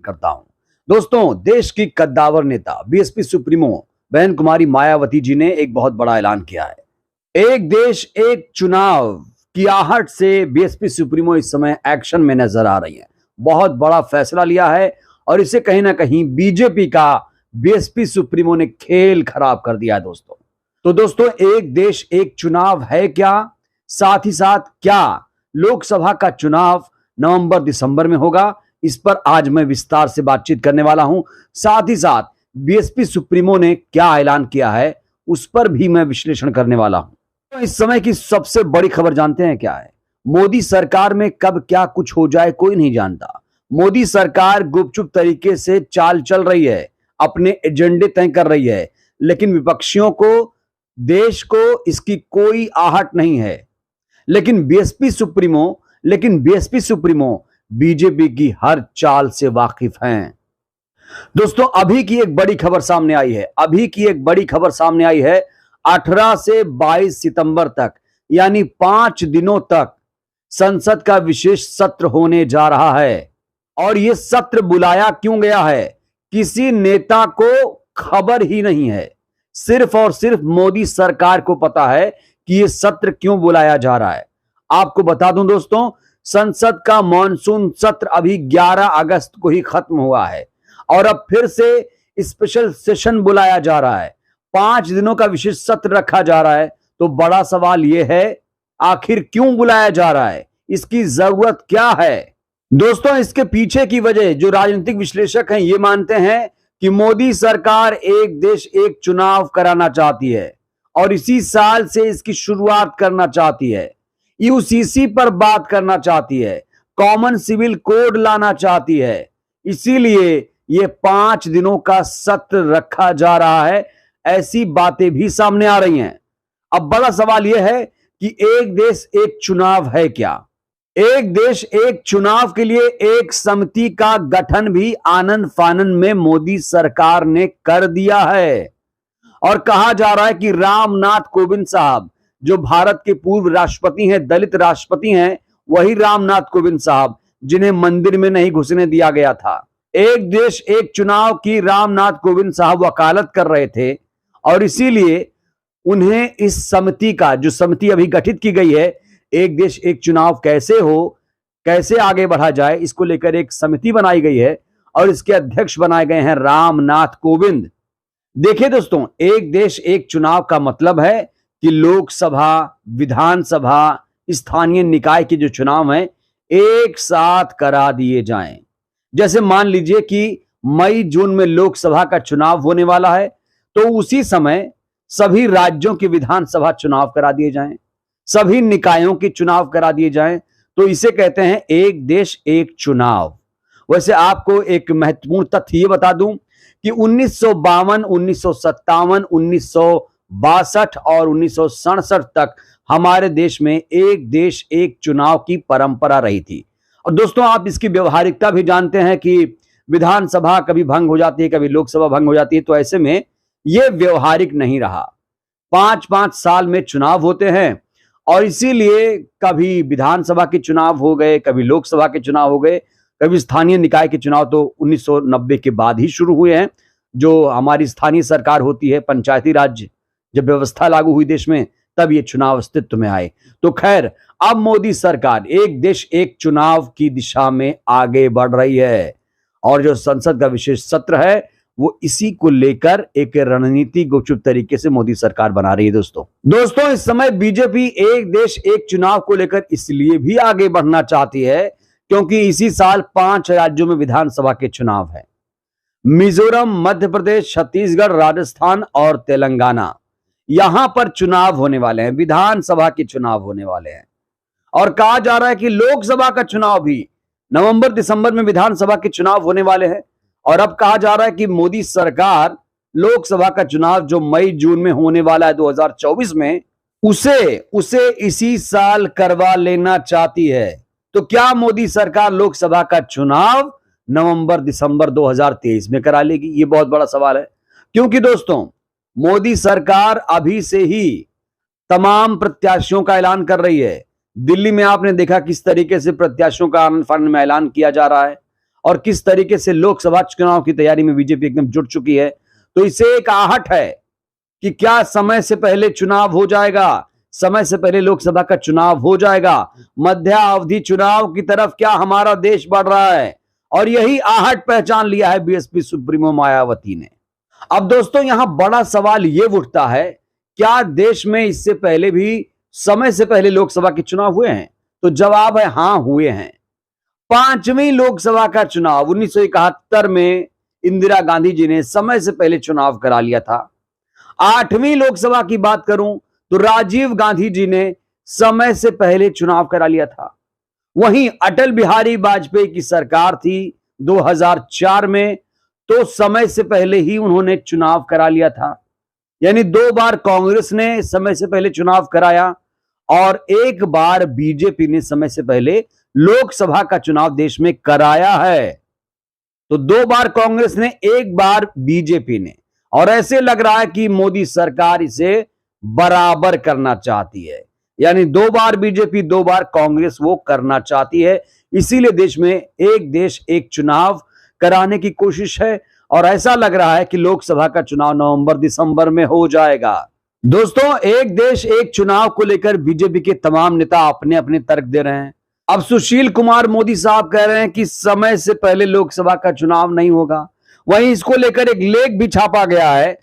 करता हूं। दोस्तों, देश की कद्दावर नेता बीएसपी सुप्रीमो बहन कुमारी मायावती जी ने एक बहुत बड़ा ऐलान किया है। एक देश एक चुनाव की आहट से बीएसपी सुप्रीमो इस समय एक्शन में नजर आ रही है। बहुत बड़ा फैसला लिया है और इसे कहीं ना कहीं बीजेपी का बीएसपी सुप्रीमो ने खेल खराब कर दिया है दोस्तों। तो दोस्तों, एक देश एक चुनाव है क्या, साथ ही साथ क्या लोकसभा का चुनाव नवंबर दिसंबर में होगा, इस पर आज मैं विस्तार से बातचीत करने वाला हूं। साथ ही साथ बीएसपी सुप्रीमो ने क्या ऐलान किया है उस पर भी मैं विश्लेषण करने वाला हूं। तो इस समय की सबसे बड़ी खबर जानते हैं क्या है? मोदी सरकार में कब क्या कुछ हो जाए कोई नहीं जानता। मोदी सरकार गुपचुप तरीके से चाल चल रही है, अपने एजेंडे तय कर रही है, लेकिन विपक्षियों को, देश को इसकी कोई आहट नहीं है। लेकिन बीएसपी सुप्रीमो बीजेपी की हर चाल से वाकिफ हैं। दोस्तों, अभी की एक बड़ी खबर सामने आई है 18 से 22 सितंबर तक, यानी 5 दिनों तक संसद का विशेष सत्र होने जा रहा है। और यह सत्र बुलाया क्यों गया है, किसी नेता को खबर ही नहीं है। सिर्फ और सिर्फ मोदी सरकार को पता है कि यह सत्र क्यों बुलाया जा रहा है। आपको बता दूं दोस्तों, संसद का मॉनसून सत्र अभी 11 अगस्त को ही खत्म हुआ है और अब फिर से स्पेशल सेशन बुलाया जा रहा है। 5 दिनों का विशेष सत्र रखा जा रहा है। तो बड़ा सवाल यह है, आखिर क्यों बुलाया जा रहा है, इसकी जरूरत क्या है? दोस्तों, इसके पीछे की वजह जो राजनीतिक विश्लेषक हैं ये मानते हैं कि मोदी सरकार एक देश एक चुनाव कराना चाहती है और इसी साल से इसकी शुरुआत करना चाहती है। यूसीसी पर बात करना चाहती है, कॉमन सिविल कोड लाना चाहती है। इसीलिए ये 5 दिनों का सत्र रखा जा रहा है, ऐसी बातें भी सामने आ रही हैं। अब बड़ा सवाल यह है कि एक देश एक चुनाव है क्या? एक देश एक चुनाव के लिए एक समिति का गठन भी आनन फानन में मोदी सरकार ने कर दिया है और कहा जा रहा है कि रामनाथ कोविंद साहब, जो भारत के पूर्व राष्ट्रपति हैं, दलित राष्ट्रपति हैं, वही रामनाथ कोविंद साहब जिन्हें मंदिर में नहीं घुसने दिया गया था। एक देश एक चुनाव की रामनाथ कोविंद साहब वकालत कर रहे थे और इसीलिए उन्हें इस समिति का, जो समिति अभी गठित की गई है, एक देश एक चुनाव कैसे हो, कैसे आगे बढ़ा जाए, इसको लेकर एक समिति बनाई गई है और इसके अध्यक्ष बनाए गए हैं रामनाथ कोविंद। देखिए दोस्तों, एक देश एक चुनाव का मतलब है कि लोकसभा, विधानसभा, स्थानीय निकाय के जो चुनाव हैं एक साथ करा दिए जाएं। जैसे मान लीजिए कि मई जून में लोकसभा का चुनाव होने वाला है, तो उसी समय सभी राज्यों के विधानसभा चुनाव करा दिए जाएं, सभी निकायों के चुनाव करा दिए जाएं। तो इसे कहते हैं एक देश एक चुनाव। वैसे आपको एक महत्वपूर्ण तथ्य ये बता दूं कि 1952, 1957, 1962 और 1967 तक हमारे देश में एक देश एक चुनाव की परंपरा रही थी। और दोस्तों, आप इसकी व्यवहारिकता भी जानते हैं कि विधानसभा कभी भंग हो जाती है, कभी लोकसभा भंग हो जाती है। तो ऐसे में यह व्यवहारिक नहीं रहा। 5-5 साल में चुनाव होते हैं और इसीलिए कभी विधानसभा के चुनाव हो गए, कभी लोकसभा के चुनाव हो गए, कभी स्थानीय निकाय के चुनाव तो 1990 के बाद ही शुरू हुए हैं। जो हमारी स्थानीय सरकार होती है, पंचायती राज जब व्यवस्था लागू हुई देश में, तब ये चुनाव अस्तित्व में आए। तो खैर, अब मोदी सरकार एक देश एक चुनाव की दिशा में आगे बढ़ रही है और जो संसद का विशेष सत्र है वो इसी को लेकर एक रणनीति गुपचुप तरीके से मोदी सरकार बना रही है। दोस्तों, इस समय बीजेपी एक देश एक चुनाव को लेकर इसलिए भी आगे बढ़ना चाहती है क्योंकि इसी साल 5 राज्यों में विधानसभा के चुनाव है। मिजोरम, मध्य प्रदेश, छत्तीसगढ़, राजस्थान और तेलंगाना, यहां पर चुनाव होने वाले हैं, विधानसभा के चुनाव होने वाले हैं। और कहा जा रहा है कि लोकसभा का चुनाव भी नवंबर दिसंबर में विधानसभा के चुनाव होने वाले हैं। और अब कहा जा रहा है कि मोदी सरकार लोकसभा का चुनाव जो मई जून में होने वाला है 2024 में, उसे इसी साल करवा लेना चाहती है। तो क्या मोदी सरकार लोकसभा का चुनाव नवंबर दिसंबर 2023 में करा लेगी? ये बहुत बड़ा सवाल है, क्योंकि दोस्तों मोदी सरकार अभी से ही तमाम प्रत्याशियों का ऐलान कर रही है। दिल्ली में आपने देखा किस तरीके से प्रत्याशियों का आनन फानन में ऐलान किया जा रहा है और किस तरीके से लोकसभा चुनाव की तैयारी में बीजेपी एकदम जुट चुकी है, तो इसे एक आहट है कि क्या समय से पहले चुनाव हो जाएगा, समय से पहले लोकसभा का चुनाव हो जाएगा, मध्यावधि चुनाव की तरफ क्या हमारा देश बढ़ रहा है। और यही आहट पहचान लिया है बीएसपी सुप्रीमो मायावती ने। अब दोस्तों यहां बड़ा सवाल यह उठता है, क्या देश में इससे पहले भी समय से पहले लोकसभा के चुनाव हुए हैं? तो जवाब है हां, हुए हैं। 5वीं लोकसभा का चुनाव 1971 में इंदिरा गांधी जी ने समय से पहले चुनाव करा लिया था। 8वीं लोकसभा की बात करूं तो राजीव गांधी जी ने समय से पहले चुनाव करा लिया था। वहीं अटल बिहारी वाजपेयी की सरकार थी 2004 में, तो समय से पहले ही उन्होंने चुनाव करा लिया था। यानी 2 बार कांग्रेस ने समय से पहले चुनाव कराया और 1 बार बीजेपी ने समय से पहले लोकसभा का चुनाव देश में कराया है। तो 2 बार कांग्रेस ने, 1 बार बीजेपी ने, और ऐसे लग रहा है कि मोदी सरकार इसे बराबर करना चाहती है। यानी 2 बार बीजेपी, 2 बार कांग्रेस वो करना चाहती है। इसीलिए देश में एक देश एक चुनाव कराने की कोशिश है और ऐसा लग रहा है कि लोकसभा का चुनाव नवंबर दिसंबर में हो जाएगा। दोस्तों, एक देश एक चुनाव को लेकर बीजेपी के तमाम नेता अपने अपने तर्क दे रहे हैं। अब सुशील कुमार मोदी साहब कह रहे हैं कि समय से पहले लोकसभा का चुनाव नहीं होगा। वहीं इसको लेकर एक लेख भी छापा गया है,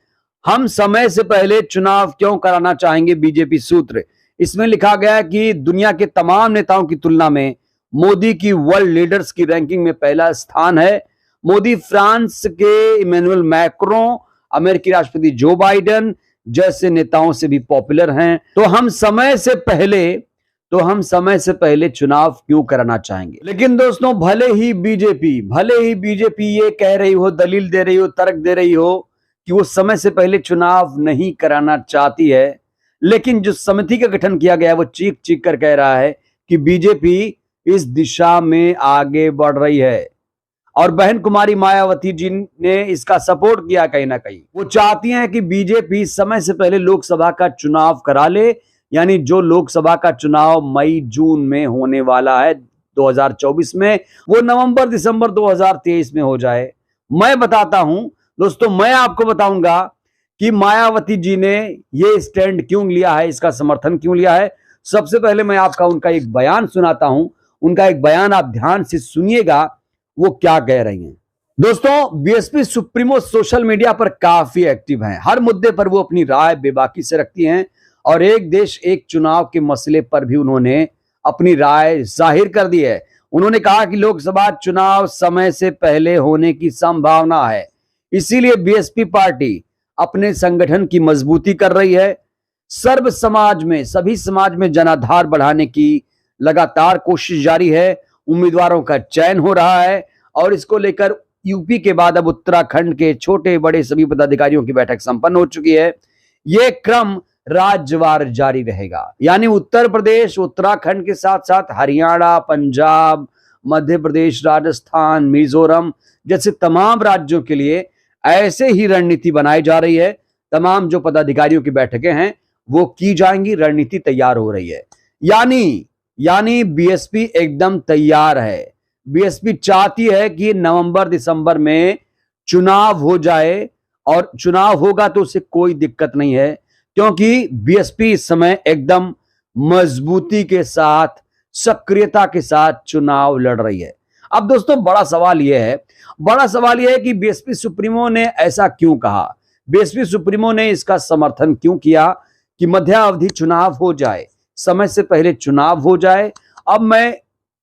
हम समय से पहले चुनाव क्यों कराना चाहेंगे, बीजेपी सूत्र। इसमें लिखा गया है कि दुनिया के तमाम नेताओं की तुलना में मोदी की वर्ल्ड लीडर्स की रैंकिंग में पहला स्थान है। मोदी फ्रांस के इमैनुअल मैक्रों, अमेरिकी राष्ट्रपति जो बाइडेन जैसे नेताओं से भी पॉपुलर हैं। तो हम समय से पहले चुनाव क्यों कराना चाहेंगे। लेकिन दोस्तों, भले ही बीजेपी ये कह रही हो, दलील दे रही हो, तर्क दे रही हो कि वो समय से पहले चुनाव नहीं कराना चाहती है, लेकिन जो समिति का गठन किया गया है वो चीख चीख कर कह रहा है कि बीजेपी इस दिशा में आगे बढ़ रही है। और बहन कुमारी मायावती जी ने इसका सपोर्ट किया कहीं ना कहीं। वो चाहती हैं कि बीजेपी समय से पहले लोकसभा का चुनाव करा ले, यानी जो लोकसभा का चुनाव मई जून में होने वाला है 2024 में, वो नवंबर दिसंबर 2023 में हो जाए। मैं बताता हूं दोस्तों, मैं आपको बताऊंगा कि मायावती जी ने ये स्टैंड क्यों लिया है, इसका समर्थन क्यों लिया है। सबसे पहले मैं आपका उनका एक बयान सुनाता हूं। उनका एक बयान आप ध्यान से सुनिएगा, वो क्या कह रही हैं। दोस्तों, बीएसपी सुप्रीमो सोशल मीडिया पर काफी एक्टिव हैं। हर मुद्दे पर वो अपनी राय बेबाकी से रखती हैं और एक देश एक चुनाव के मसले पर भी उन्होंने अपनी राय जाहिर कर दी है। उन्होंने कहा कि लोकसभा चुनाव समय से पहले होने की संभावना है, इसीलिए बीएसपी पार्टी अपने संगठन की मजबूती कर रही है। सर्व समाज में, सभी समाज में जनाधार बढ़ाने की लगातार कोशिश जारी है। उम्मीदवारों का चयन हो रहा है और इसको लेकर यूपी के बाद अब उत्तराखंड के छोटे बड़े सभी पदाधिकारियों की बैठक संपन्न हो चुकी है। यह क्रम राज्यवार जारी रहेगा, यानी उत्तर प्रदेश, उत्तराखंड के साथ साथ हरियाणा, पंजाब, मध्य प्रदेश, राजस्थान, मिजोरम जैसे तमाम राज्यों के लिए ऐसे ही रणनीति बनाई जा रही है। तमाम जो पदाधिकारियों की बैठकें हैं वो की जाएंगी, रणनीति तैयार हो रही है। यानी बीएसपी एकदम तैयार है। बीएसपी चाहती है कि नवंबर दिसंबर में चुनाव हो जाए और चुनाव होगा तो उससे कोई दिक्कत नहीं है, क्योंकि बीएसपी इस समय एकदम मजबूती के साथ, सक्रियता के साथ चुनाव लड़ रही है। अब दोस्तों, बड़ा सवाल यह है कि बीएसपी सुप्रीमो ने ऐसा क्यों कहा, बीएसपी सुप्रीमो ने इसका समर्थन क्यों किया कि मध्यावधि चुनाव हो जाए, समय से पहले चुनाव हो जाए। अब मैं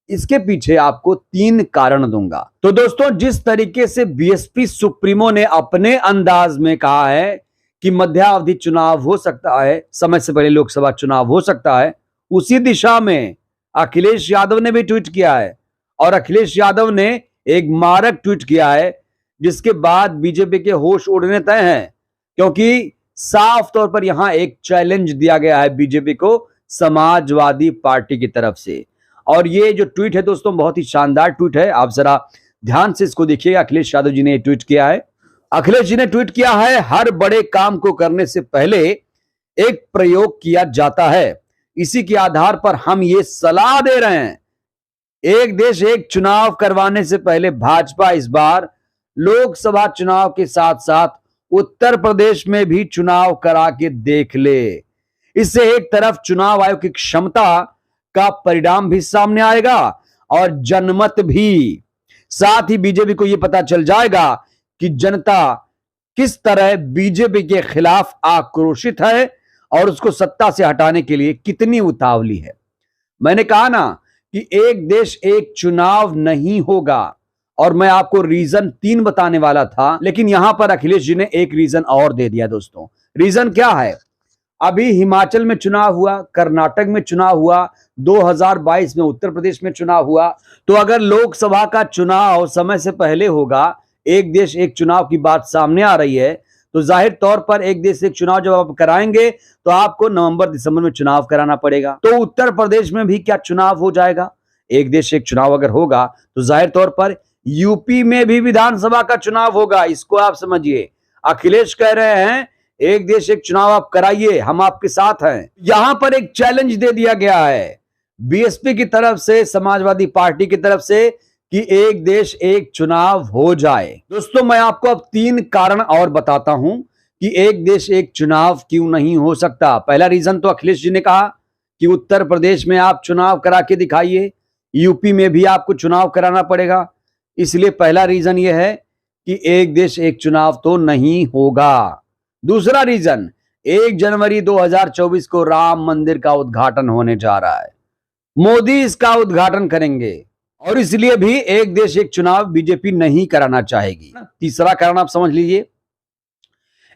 इसके पीछे आपको 3 कारण दूंगा। तो दोस्तों, जिस तरीके से बीएसपी सुप्रीमो ने अपने अंदाज में कहा है कि मध्यावधि चुनाव हो सकता है, समय से पहले लोकसभा चुनाव हो सकता है, उसी दिशा में अखिलेश यादव ने भी ट्वीट किया है। और अखिलेश यादव ने एक मारक ट्वीट किया है जिसके बाद बीजेपी के होश उड़ने तय हैं, क्योंकि साफ तौर पर यहां एक चैलेंज दिया गया है बीजेपी को समाजवादी पार्टी की तरफ से। और ये जो ट्वीट है दोस्तों, बहुत ही शानदार ट्वीट है। आप जरा ध्यान से इसको देखिएगा। अखिलेश यादव जी ने ट्वीट किया है। अखिलेश जी ने ट्वीट किया है, हर बड़े काम को करने से पहले एक प्रयोग किया जाता है, इसी के आधार पर हम ये सलाह दे रहे हैं एक देश एक चुनाव करवाने से पहले भाजपा इस बार लोकसभा चुनाव के साथ साथ उत्तर प्रदेश में भी चुनाव करा के देख ले। इससे एक तरफ चुनाव आयोग की क्षमता का परिणाम भी सामने आएगा और जनमत भी, साथ ही बीजेपी को यह पता चल जाएगा कि जनता किस तरह बीजेपी के खिलाफ आक्रोशित है और उसको सत्ता से हटाने के लिए कितनी उतावली है। मैंने कहा ना कि एक देश एक चुनाव नहीं होगा, और मैं आपको रीजन 3 बताने वाला था, लेकिन यहां पर अखिलेश जी ने एक रीजन और दे दिया। दोस्तों, रीजन क्या है? अभी हिमाचल में चुनाव हुआ, कर्नाटक में चुनाव हुआ, 2022 में उत्तर प्रदेश में चुनाव हुआ। तो अगर लोकसभा का चुनाव समय से पहले होगा, एक देश एक चुनाव की बात सामने आ रही है, तो जाहिर तौर पर एक देश एक चुनाव जब आप कराएंगे तो आपको नवंबर दिसंबर में चुनाव कराना पड़ेगा। तो उत्तर प्रदेश में भी क्या चुनाव हो जाएगा? एक देश एक चुनाव अगर होगा तो जाहिर तौर पर यूपी में भी विधानसभा का चुनाव होगा। इसको आप समझिए। अखिलेश कह रहे हैं एक देश एक चुनाव आप कराइए, हम आपके साथ हैं। यहां पर एक चैलेंज दे दिया गया है बीएसपी की तरफ से, समाजवादी पार्टी की तरफ से, कि एक देश एक चुनाव हो जाए। दोस्तों, मैं आपको अब 3 कारण और बताता हूं कि एक देश एक चुनाव क्यों नहीं हो सकता। पहला रीजन तो अखिलेश जी ने कहा कि उत्तर प्रदेश में आप चुनाव करा के दिखाइए, यूपी में भी आपको चुनाव कराना पड़ेगा। इसलिए पहला रीजन यह है कि एक देश एक चुनाव तो नहीं होगा। दूसरा रीजन, 1 जनवरी 2024 को राम मंदिर का उद्घाटन होने जा रहा है। मोदी इसका उद्घाटन करेंगे और इसलिए भी एक देश एक चुनाव बीजेपी नहीं कराना चाहेगी। तीसरा कारण आप समझ लीजिए,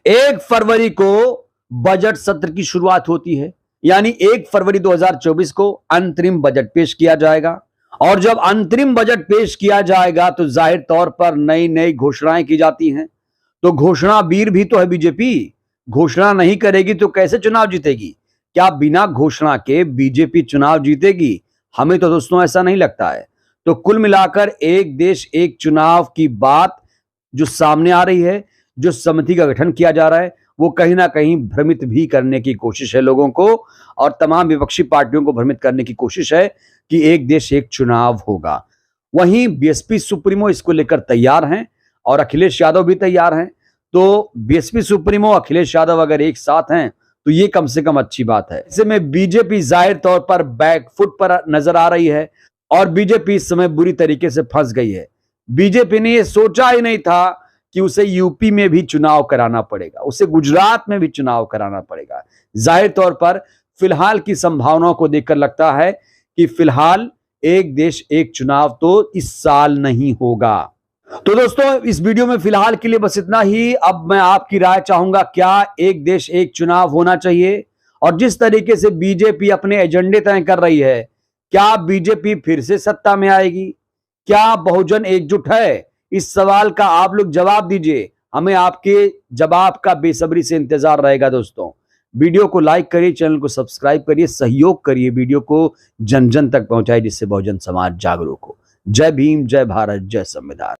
1 फरवरी को बजट सत्र की शुरुआत होती है, यानी 1 फरवरी 2024 को अंतरिम बजट पेश किया जाएगा। और जब अंतरिम बजट पेश किया जाएगा तो जाहिर तौर पर नई नई घोषणाएं की जाती हैं। तो घोषणा वीर भी तो है बीजेपी। घोषणा नहीं करेगी तो कैसे चुनाव जीतेगी? क्या बिना घोषणा के बीजेपी चुनाव जीतेगी? हमें तो दोस्तों ऐसा नहीं लगता है। तो कुल मिलाकर एक देश एक चुनाव की बात जो सामने आ रही है, जो समिति का गठन किया जा रहा है, वो कहीं ना कहीं भ्रमित भी करने की कोशिश है लोगों को, और तमाम विपक्षी पार्टियों को भ्रमित करने की कोशिश है कि एक देश एक चुनाव होगा। वहीं बीएसपी सुप्रीमो इसको लेकर तैयार हैं और अखिलेश यादव भी तैयार हैं। तो बीएसपी सुप्रीमो अखिलेश यादव अगर एक साथ हैं तो ये कम से कम अच्छी बात है। ऐसे में बीजेपी जाहिर तौर पर बैकफुट पर नजर आ रही है और बीजेपी इस समय बुरी तरीके से फंस गई है। बीजेपी ने यह सोचा ही नहीं था कि उसे यूपी में भी चुनाव कराना पड़ेगा, उसे गुजरात में भी चुनाव कराना पड़ेगा। जाहिर तौर पर फिलहाल की संभावनाओं को देखकर लगता है कि फिलहाल एक देश एक चुनाव तो इस साल नहीं होगा। तो दोस्तों, इस वीडियो में फिलहाल के लिए बस इतना ही। अब मैं आपकी राय चाहूंगा, क्या एक देश एक चुनाव होना चाहिए? और जिस तरीके से बीजेपी अपने एजेंडे तय कर रही है, क्या बीजेपी फिर से सत्ता में आएगी? क्या बहुजन एकजुट है? इस सवाल का आप लोग जवाब दीजिए। हमें आपके जवाब का बेसब्री से इंतजार रहेगा। दोस्तों, वीडियो को लाइक करिए, चैनल को सब्सक्राइब करिए, सहयोग करिए, वीडियो को जन जन तक पहुंचाइए, जिससे बहुजन समाज जागरूक हो। जय भीम, जय भारत, जय संविधान।